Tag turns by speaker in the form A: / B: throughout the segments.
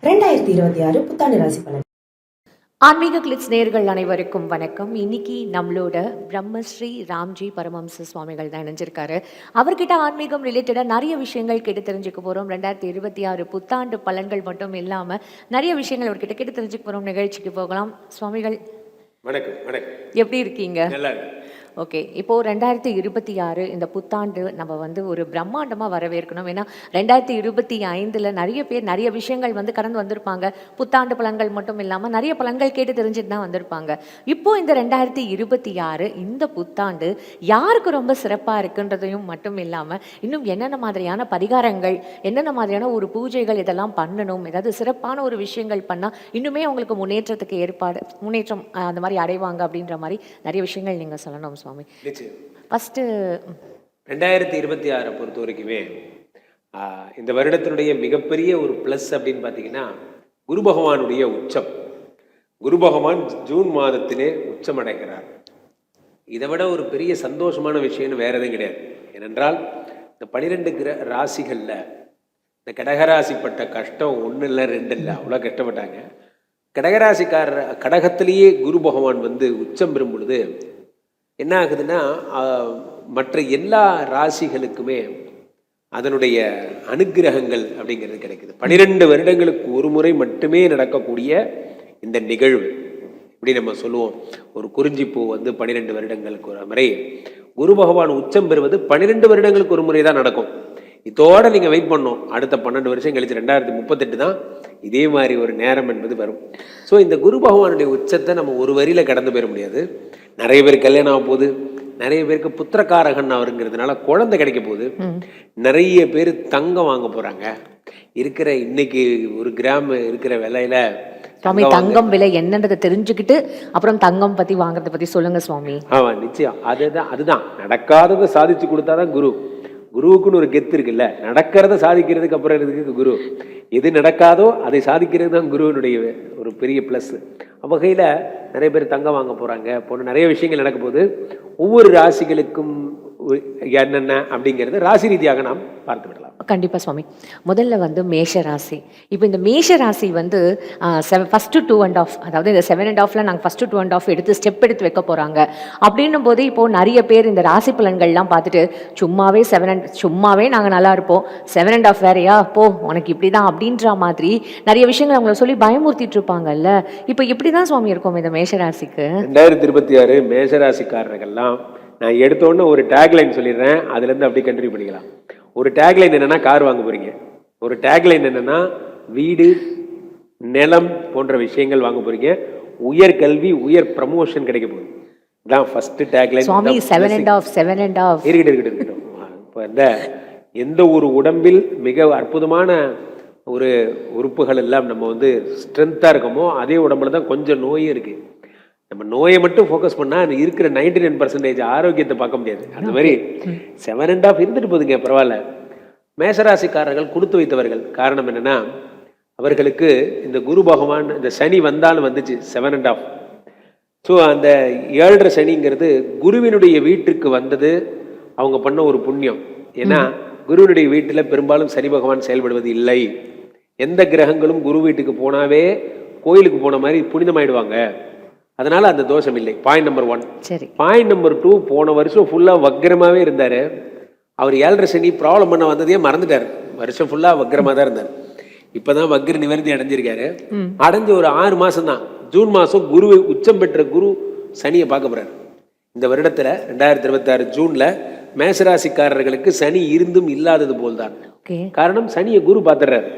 A: 2026 புத்தாண்டு ராசி பலன்.
B: ஆன்மீக கிளிட்ஸ் நேயர்கள் அனைவருக்கும் வணக்கம். இன்னைக்கு நம்மளோட பிரம்மஸ்ரீ ராம்ஜி பரமஹம்ச சுவாமிகள் தான் இணைஞ்சிருக்காரு. அவர்கிட்ட ஆன்மீகம் ரிலேட்டடாக நிறைய விஷயங்கள் கேட்டு தெரிஞ்சுக்க போகிறோம். 2026 புத்தாண்டு பலன்கள் மட்டும் இல்லாமல் நிறைய விஷயங்கள் அவர்கிட்ட கேட்டு தெரிஞ்சுக்க போகிறோம். நிகழ்ச்சிக்கு போகலாம். சுவாமிகள்
C: வணக்கம். வணக்கம்.
B: எப்படி இருக்கீங்க?
C: நல்லா இருக்கு.
B: ஓகே, இப்போது 2026 இந்த புத்தாண்டு நம்ம ஒரு பிரம்மாண்டமாக வரவேற்கணும். ஏன்னா 2025 நிறைய பேர் நிறைய விஷயங்கள் கடந்து வந்திருப்பாங்க. புத்தாண்டு பலன்கள் மட்டும் இல்லாமல் நிறைய பலன்கள் கேட்டு தெரிஞ்சுட்டு தான் வந்திருப்பாங்க. இப்போது இந்த 2026 இந்த புத்தாண்டு யாருக்கு ரொம்ப சிறப்பாக இருக்குன்றதையும் மட்டும் இல்லாமல் இன்னும் என்னென்ன மாதிரியான பரிகாரங்கள், என்னென்ன மாதிரியான ஒரு பூஜைகள் இதெல்லாம் பண்ணணும், ஏதாவது சிறப்பான ஒரு விஷயங்கள் பண்ணால் இன்னுமே அவங்களுக்கு முன்னேற்றம் அந்த மாதிரி அடைவாங்க அப்படின்ற மாதிரி நிறைய விஷயங்கள் நீங்கள் சொல்லணும் சுவாமி. ஃபஸ்ட்டு
C: 2026 பொறுத்த வரைக்குமே இந்த வருடத்தினுடைய மிகப்பெரிய ஒரு ப்ளஸ் அப்படின்னு பார்த்தீங்கன்னா குரு பகவானுடைய உச்சம். குரு பகவான் ஜூன் மாதத்திலே உச்சம் அடைகிறார். இதை விட ஒரு பெரிய சந்தோஷமான விஷயம்னு வேற எதுவும் கிடையாது. ஏனென்றால் இந்த 12 ராசிகளில் இந்த கடகராசிப்பட்ட கஷ்டம் 1 இல்லை 2 இல்லை, அவ்வளோ கஷ்டப்பட்டாங்க. கடகத்திலேயே குரு பகவான் உச்சம் பெறும் பொழுது என்ன ஆகுதுன்னா மற்ற எல்லா ராசிகளுக்குமே அதனுடைய அனுக்கிரகங்கள் அப்படிங்கிறது கிடைக்குது. 12 வருடங்களுக்கு ஒரு முறை மட்டுமே நடக்கக்கூடிய இந்த நிகழ்வு. இப்படி நம்ம சொல்லுவோம், ஒரு குறிஞ்சிப்பூ 12 வருடங்களுக்கு ஒரு முறை, குரு பகவான் உச்சம் பெறுவது 12 வருடங்களுக்கு ஒரு முறை தான் நடக்கும். இதோட நீங்கள் வெயிட் பண்ணோம், அடுத்த 12 வருஷம் கழிச்சு 2038 தான் இதே மாதிரி ஒரு நேரம் என்பது வரும். ஸோ இந்த குரு பகவானுடைய உச்சத்தை நம்ம ஒரு வரியில் கடந்து போயிட முடியாது. நிறைய பேர் கல்யாணம் ஆக போகுது, நிறைய பேருக்கு புத்திரக்காரகன் அவருங்கிறதுனால குழந்தை கிடைக்க போகுது, நிறைய பேர் தங்கம் வாங்க போகிறாங்க. இருக்கிற இன்னைக்கு 1 கிராம் இருக்கிற விலையில
B: சுவாமி தங்கம் விலை என்னன்றதை தெரிஞ்சுக்கிட்டு அப்புறம் தங்கம் பற்றி வாங்குறதை பற்றி சொல்லுங்க சுவாமி.
C: ஆமாம், நிச்சயம். அதுதான் நடக்காததை சாதிச்சு கொடுத்தாதான் குரு. குருவுக்குன்னு ஒரு கெத்து இருக்குல்ல, நடக்கிறத சாதிக்கிறதுக்கு அப்புறம் இருக்கு குரு. எது நடக்காதோ அதை சாதிக்கிறது தான் குருவினுடைய ஒரு பெரிய ப்ளஸ். வகையில் நிறைய பேர் தங்கம் வாங்க போகிறாங்க, போன நிறைய விஷயங்கள் நடக்க போகுது. ஒவ்வொரு ராசிகளுக்கும் என்னென்ன அப்படிங்கிறது ராசி ரீதியாக நாம் பார்த்து விடலாம்.
B: கண்டிப்பாக சுவாமி. முதல்ல மேஷ ராசி. இப்போ இந்த மேஷ ராசி ஃபஸ்ட்டு 2.5, அதாவது இந்த 7.5 நாங்கள் ஃபஸ்ட்டு 2.5 எடுத்து ஸ்டெப் எடுத்து வைக்க போகிறாங்க. அப்படின்னும் போது இப்போது நிறைய பேர் இந்த ராசி பலன்கள்லாம் பார்த்துட்டு சும்மாவே நாங்கள் நல்லா இருப்போம், 7.5 வேறையா போ உனக்கு இப்படி தான் அப்படின்ற மாதிரி நிறைய விஷயங்கள் அவங்கள சொல்லி பயமுறுத்திட்டு இருப்பாங்கல்ல. இப்போ இப்படி தான் சுவாமி இருக்கும் இந்த மேஷராசிக்கு.
C: 2026 மேஷராசிக்காரர்கள்லாம் நான் எடுத்தோன்னு ஒரு டேக்லைன் சொல்லிடுறேன், அதுலேருந்து அப்படி கண்டினியூ பண்ணிக்கலாம். ஒரு டேக்லைன் என்னன்னா கார் வாங்க போறீங்க, ஒரு டேக்லைன் என்னன்னா வீடு நிலம் போன்ற விஷயங்கள் வாங்க போறீங்க, உயர் கல்வி உயர் ப்ரமோஷன் கிடைக்க போகுது. இதான் ஃபர்ஸ்ட் டேக்லைன்.
B: சுவாமி 7.5
C: இருக்கட்டும். இப்போ இந்த எந்த ஒரு உடம்பில் மிக அற்புதமான ஒரு உறுப்புகள் எல்லாம் நம்ம ஸ்ட்ரென்த்தாக இருக்கமோ அதே உடம்புல தான் கொஞ்சம் நோயும் இருக்கு. நம்ம நோயை மட்டும் ஃபோக்கஸ் பண்ணால் இருக்கிற 99% ஆரோக்கியத்தை பார்க்க முடியாது. அந்த மாதிரி 7.5 இருந்துட்டு போதுங்க, பரவாயில்ல. மேஷராசிக்காரர்கள் கொடுத்து வைத்தவர்கள். காரணம் என்னன்னா அவர்களுக்கு இந்த குரு பகவான் இந்த சனி வந்தாலும் வந்துச்சு 7.5. ஸோ அந்த 7.5 சனிங்கிறது குருவினுடைய வீட்டுக்கு வந்தது அவங்க பண்ண ஒரு புண்ணியம். ஏன்னா குருவினுடைய வீட்டில் பெரும்பாலும் சனி பகவான் செயல்படுவது இல்லை. எந்த கிரகங்களும் குரு வீட்டுக்கு போனாவே கோயிலுக்கு போன மாதிரி புனிதமாயிடுவாங்க. அதனால அந்த தோஷம் இல்லை. Point number 1. பாயிண்ட் நம்பர் 2, போன வருஷம் ஃபுல்லாக வக்ரமாகவே இருந்தார். அவர் 7.5 சனி ப்ராப்ளம் பண்ண வந்ததையே மறந்துட்டார். வருஷம் ஃபுல்லாக வக்ரமாக தான் இருந்தார். இப்போதான் வக்ர நிவர்த்தி அடைஞ்சிருக்காரு. அடைஞ்சு ஒரு 6 மாதம் தான். ஜூன் மாதம் குரு உச்சம் பெற்ற குரு சனியை பார்க்க போறாரு. இந்த வருடத்தில் 2026 ஜூன்ல மேஷராசிக்காரர்களுக்கு சனி இருந்தும் இல்லாதது போல்தான். காரணம் சனியை குரு பார்த்துடுறாரு.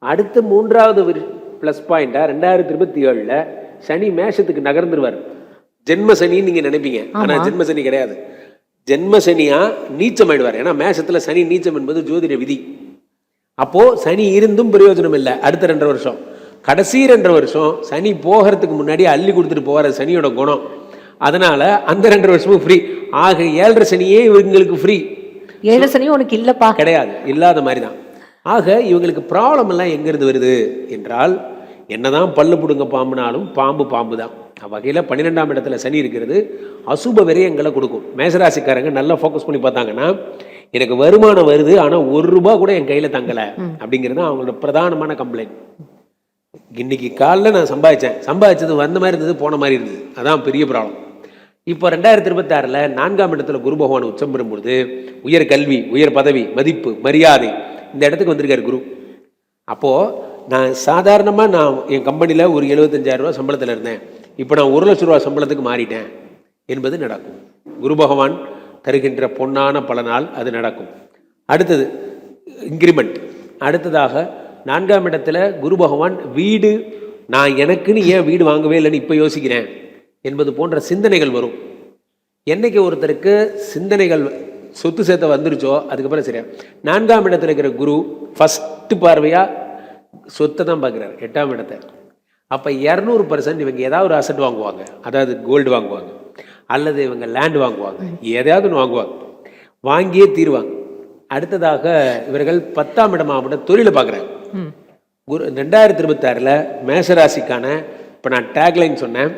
C: அடுத்த 3வது ப்ளஸ் பாயிண்டா 2027 சனி மேஷத்துக்கு நகர்ந்துருவார். ஜென்ம சனின்னு நீங்க நினைப்பீங்க, ஆனா ஜென்ம சனி கிடையாது. ஜென்ம சனியா நீச்சம் ஆயிடுவார். ஏன்னா மேஷத்துல சனி நீச்சம் என்பது ஜோதிட விதி. அப்போ சனி இருந்தும் பிரயோஜனம் இல்லை. அடுத்த 2 வருஷம், கடைசி 2 வருஷம் சனி போகிறதுக்கு முன்னாடி அள்ளி கொடுத்துட்டு போவார் சனியோட குணம். அதனால அந்த 2 வருஷமும் ஃப்ரீ. ஆக 7.5 சனியே இவங்களுக்கு ஃப்ரீ.
B: 7 சனியும் உனக்கு இல்லப்பா
C: கிடையாது, இல்லாத மாதிரி தான். ஆக இவங்களுக்கு ப்ராப்ளம் எல்லாம் எங்கிருந்து வருது என்றால், என்னதான் பல்லு புடுங்க பாம்புனாலும் பாம்பு தான். வகையில் 12ஆம் இடத்துல சனி இருக்கிறது அசுப விரயங்களை கொடுக்கும். மேஷராசிக்காரங்க நல்லா ஃபோக்கஸ் பண்ணி பார்த்தாங்கன்னா எனக்கு வருமானம் வருது ஆனால் ₹1 கூட என் கையில் தங்கலை அப்படிங்கிறது தான் அவங்களோட பிரதானமான கம்ப்ளைண்ட். இன்னைக்கு காலைல நான் சம்பாதிச்சது வந்த மாதிரி இருந்தது, போன மாதிரி இருந்தது. அதான் பெரிய ப்ராப்ளம். இப்போ 2026 4ஆம் இடத்துல குரு பகவான் உச்சம் பெறும்பொழுது உயர் கல்வி, உயர் பதவி, மதிப்பு, மரியாதை இந்த இடத்துக்கு வந்திருக்காரு குரு. அப்போது நான் சாதாரணமாக நான் என் கம்பெனியில் ஒரு ₹75,000 சம்பளத்தில் இருந்தேன், இப்போ நான் ₹1,00,000 சம்பளத்துக்கு மாறிட்டேன் என்பது நடக்கும். குரு பகவான் தருகின்ற பொன்னான பலனால் அது நடக்கும். அடுத்தது இன்க்ரிமெண்ட். அடுத்ததாக 4ஆம் இடத்துல குரு பகவான் வீடு, நான் எனக்குன்னு ஏன் வீடு வாங்கவே இல்லைன்னு இப்போ யோசிக்கிறேன் என்பது போன்ற சிந்தனைகள் வரும். என்னைக்கு ஒருத்தருக்கு சிந்தனைகள் சொத்து சேர்த்த வந்துருச்சோ அதுக்கப்புறம் சரியா. 4ஆம் இடத்துல இருக்கிற குரு ஃபஸ்ட்டு பார்வையாக சொத்தை தான் பார்க்குறாரு, 8ஆம் இடத்தை. அப்போ 200% இவங்க ஏதாவது ஒரு அசட் வாங்குவாங்க, அதாவது கோல்டு வாங்குவாங்க, அல்லது இவங்க லேண்ட் வாங்குவாங்க, எதையாவது ஒன்று வாங்குவாங்க, வாங்கியே தீருவாங்க. அடுத்ததாக இவர்கள் 10ஆம் இடமாவிட தொழிலை பார்க்குறாங்க. குரு 2026 மேஷராசிக்கான இப்போ நான் டேக்லைன் சொன்னேன்,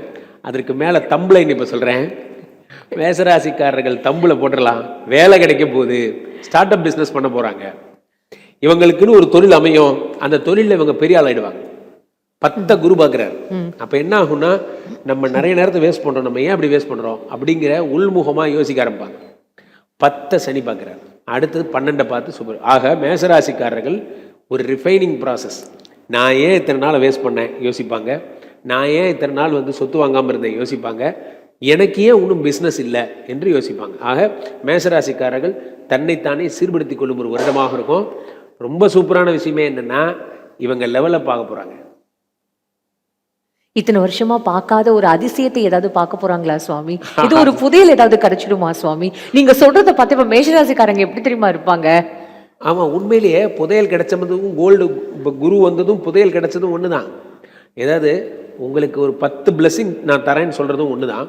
C: அதற்கு மேலே தம்புலைன் இப்போ சொல்கிறேன். மேஷராசிக்காரர்கள் தம்புல போட்டுடலாம், வேலை கிடைக்க போகுது, ஸ்டார்ட் அப் பிஸ்னஸ் பண்ண போகிறாங்க, இவங்களுக்குன்னு ஒரு தொழில் அமையும், அந்த தொழிலில் இவங்க பெரிய ஆள் ஆயிடுவாங்க. 10 குரு பார்க்குறாரு. அப்போ என்ன ஆகும்னா, நம்ம நிறைய நேரத்தை வேஸ்ட் பண்ணுறோம், நம்ம ஏன் அப்படி வேஸ்ட் பண்ணுறோம் அப்படிங்கிற உள்முகமாக யோசிக்க ஆரம்பிப்பாங்க. 10 சனி பார்க்குறாரு. அடுத்தது 12 பார்த்து சூப்பர். ஆக மேஷராசிக்காரர்கள் ஒரு ரிஃபைனிங் ப்ராசஸ். நான் ஏன் இத்தனை நாள் வேஸ்ட் பண்ணேன் யோசிப்பாங்க, நான் ஏன் இத்தனை நாள் சொத்து வாங்காமல் இருந்தேன் யோசிப்பாங்க, எனக்கு ஏன் இன்னும் பிஸ்னஸ் இல்லை என்று யோசிப்பாங்க. ஆக மேஷராசிக்காரர்கள் தன்னைத்தானே சீர்படுத்தி கொள்ளும் ஒரு வருடமாக இருக்கும். ரொம்ப சூப்பரான விஷயமே என்னென்னா, இவங்க லெவலில் பார்க்க போகிறாங்க.
B: இத்தனை வருஷமா பார்க்காத ஒரு அதிசயத்தை ஏதாவது பார்க்க போறாங்களா சுவாமி? இது ஒரு புதையல் ஏதாவது கிடைச்சிடுமா சுவாமி? நீங்க சொல்றதை பார்த்து இப்ப மேஷராசிக்காரங்க எப்படி தெரியுமா இருப்பாங்க?
C: ஆமாம், உண்மையிலேயே புதையல் கிடைச்சதும் கோல்டு இப்போ குரு வந்ததும் புதையல் கிடைச்சதும் ஒன்று தான். ஏதாவது உங்களுக்கு ஒரு 10 பிளெஸிங் நான் தரேன்னு சொல்கிறதும் ஒன்று தான்.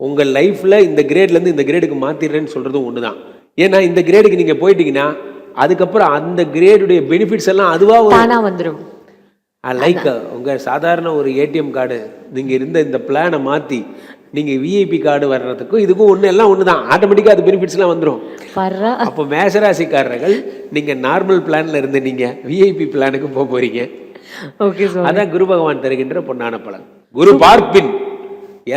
C: உங்கள் லைஃப்பில் இந்த கிரேட்லேருந்து இந்த கிரேடுக்கு மாற்றிடுறேன்னு சொல்கிறதும் ஒன்று தான். ஏன்னா இந்த கிரேடுக்கு நீங்கள் போயிட்டீங்கன்னா அதுக்கப்புறம் அந்த கிரேடுடைய பெனிஃபிட்ஸ் எல்லாம் அதுவாக
B: வந்துடும்.
C: லைக் உங்கள் சாதாரண ஒரு ஏடிஎம் கார்டு நீங்கள் இருந்த இந்த பிளானை மாற்றி நீங்கள் விஐபி கார்டு வர்றதுக்கும் இதுக்கும் ஒன்று எல்லாம் ஒன்று தான். ஆட்டோமேட்டிக்காக அது பெனிஃபிட்ஸ்லாம் வந்துடும். அப்போ மேஷராசிக்காரர்கள் நீங்கள் நார்மல் பிளானில் இருந்து நீங்கள் விஐபி பிளானுக்கு போக போகிறீங்க.
B: ஓகே,
C: அதான் குரு பகவான் தருகின்ற பொன்னான பலன். குரு பார்ப்பின்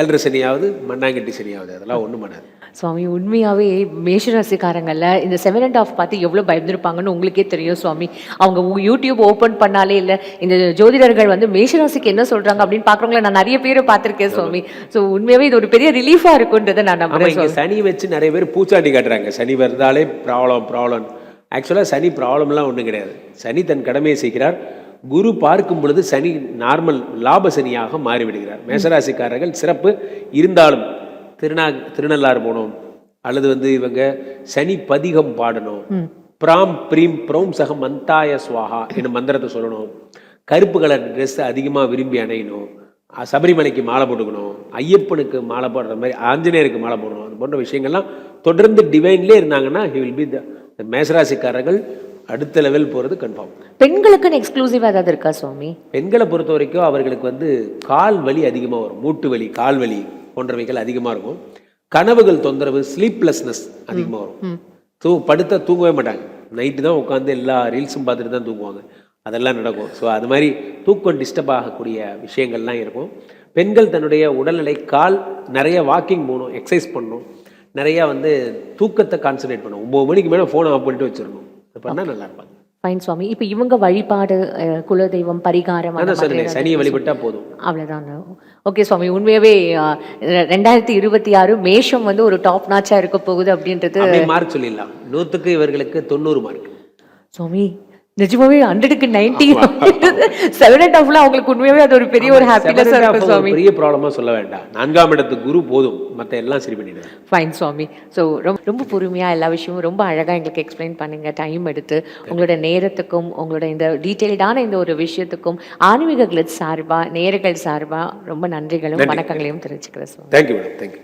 C: 7 சனியாவது மண்ணாங்கட்டி சனியாவது அதெல்லாம் ஒன்றும் பண்ணாது
B: சுவாமி. உண்மையாகவே மேஷராசிக்காரங்களில் இந்த 7.5 பார்த்து எவ்வளோ பயந்துருப்பாங்கன்னு உங்களுக்கே தெரியும் சுவாமி. அவங்க யூடியூப் ஓப்பன் பண்ணாலே இல்லை, இந்த ஜோதிடர்கள் மேஷராசிக்கு என்ன சொல்கிறாங்க அப்படின்னு பார்க்குறவங்கள நான் நிறைய பேரை பார்த்துருக்கேன் சுவாமி. ஸோ உண்மையாகவே இது ஒரு பெரிய ரிலீஃபாக இருக்குன்றதை நான் நம்புறேன்.
C: சனி வச்சு நிறைய பேர் பூச்சாண்டி காட்டுறாங்க. சனி வருதாலே ப்ராப்ளம். ஆக்சுவலாக சனி ப்ராப்ளம்லாம் ஒன்றும் கிடையாது. சனி தன் கடமையை செய்கிறார். குரு பார்க்கும் பொழுது சனி நார்மல் லாப சனியாக மாறிவிடுகிறார். மேஷராசிக்காரர்கள் சிறப்பு இருந்தாலும் திருநள்ளாறு போகணும், அல்லது இவங்க சனி பதிகம் பாடணும், பிராம் பிரீம் ப்ரோம் சகம் மந்தாய ஸ்வாஹா என்னும் மந்திரத்தை சொல்லணும், கருப்பு கலர் ட்ரெஸ் அதிகமாக விரும்பி அணையணும், சபரிமலைக்கு மாலை போட்டுக்கணும், ஐயப்பனுக்கு மாலை போடுற மாதிரி ஆஞ்சநேயருக்கு மாலை போடணும். அது போன்ற விஷயங்கள்லாம் தொடர்ந்து டிவைன்லேயே இருந்தாங்கன்னா ஹி வில் பி த மேஷராசிக்காரர்கள் அடுத்த லெவல் போகிறது கன்ஃபார்ம்.
B: பெண்களுக்குன்னு எக்ஸ்க்ளூசிவாக ஏதாவது இருக்கா சுவாமி?
C: பெண்களை பொறுத்த வரைக்கும் அவர்களுக்கு கால் வலி அதிகமாக வரும், மூட்டு வலி, கால் வலி போன்றவைகள் அதிகமாக இருக்கும். கனவுகள் தொந்தரவு, ஸ்லீப்லெஸ்னஸ் அதிகமாக வரும். படுத்தா தூங்கவே மாட்டாங்க, நைட்டு தான் உட்காந்து எல்லா ரீல்ஸும் பார்த்துட்டு தான் தூங்குவாங்க. அதெல்லாம் நடக்கும். ஸோ அது மாதிரி தூக்கம் டிஸ்டர்ப் ஆகக்கூடிய விஷயங்கள்லாம் இருக்கும். பெண்கள் தன்னுடைய உடல்நிலை, கால் நிறைய வாக்கிங் போகணும், எக்ஸசைஸ் பண்ணணும், நிறையா தூக்கத்தை கான்சன்ட்ரேட் பண்ணணும். 9 மணிக்கு மேலே ஃபோனை ஆஃப் பண்ணிட்டு வச்சிடணும். அது பண்ணால் நல்லா இருப்பாங்க.
B: ஃபைன் சுவாமி. இப்போ இவங்க வழிபாடு, குலதெய்வம், பரிகாரம்,
C: சனியை வழிபட்டால் போதும்,
B: அவ்வளோதான். ஓகே சுவாமி. உண்மையாகவே 2026 மேஷம் ஒரு டாப் நாச்சாக இருக்க போகுது அப்படின்றது
C: மார்க் சொல்லிடலாம். 100க்கு இவர்களுக்கு 90 மார்க்
B: சுவாமி. நிஜமாவே 100க்கு 90 7.5 அவங்களுக்கு உண்மையாவே அது ஒரு பெரிய ஒரு ஹாப்பினஸ் இருக்கு சுவாமி.
C: பெரிய ப்ராப்ளமா சொல்ல வேண்டாம். 4ஆம் இடத்துக்கு குரு போதும், மற்ற எல்லாம் சரி பண்ணிடுவேன்.
B: ஃபைன் சுவாமி. ஸோ ரொம்ப பொறுமையா எல்லா விஷயமும் ரொம்ப அழகா எங்களுக்கு எக்ஸ்பிளைன் பண்ணுங்க, டைம் எடுத்து. உங்களோட நேரத்துக்கும் உங்களோட இந்த டீட்டெயில்டான இந்த ஒரு விஷயத்துக்கும் ஆன்மீக கிளிட்ஸ் சார்பா, நேயர்கள் சார்பா ரொம்ப நன்றிகளும் வணக்கங்களையும் தெரிவிச்சுக்கிறேன் சுவாமி.
C: Thank you madam, thank you.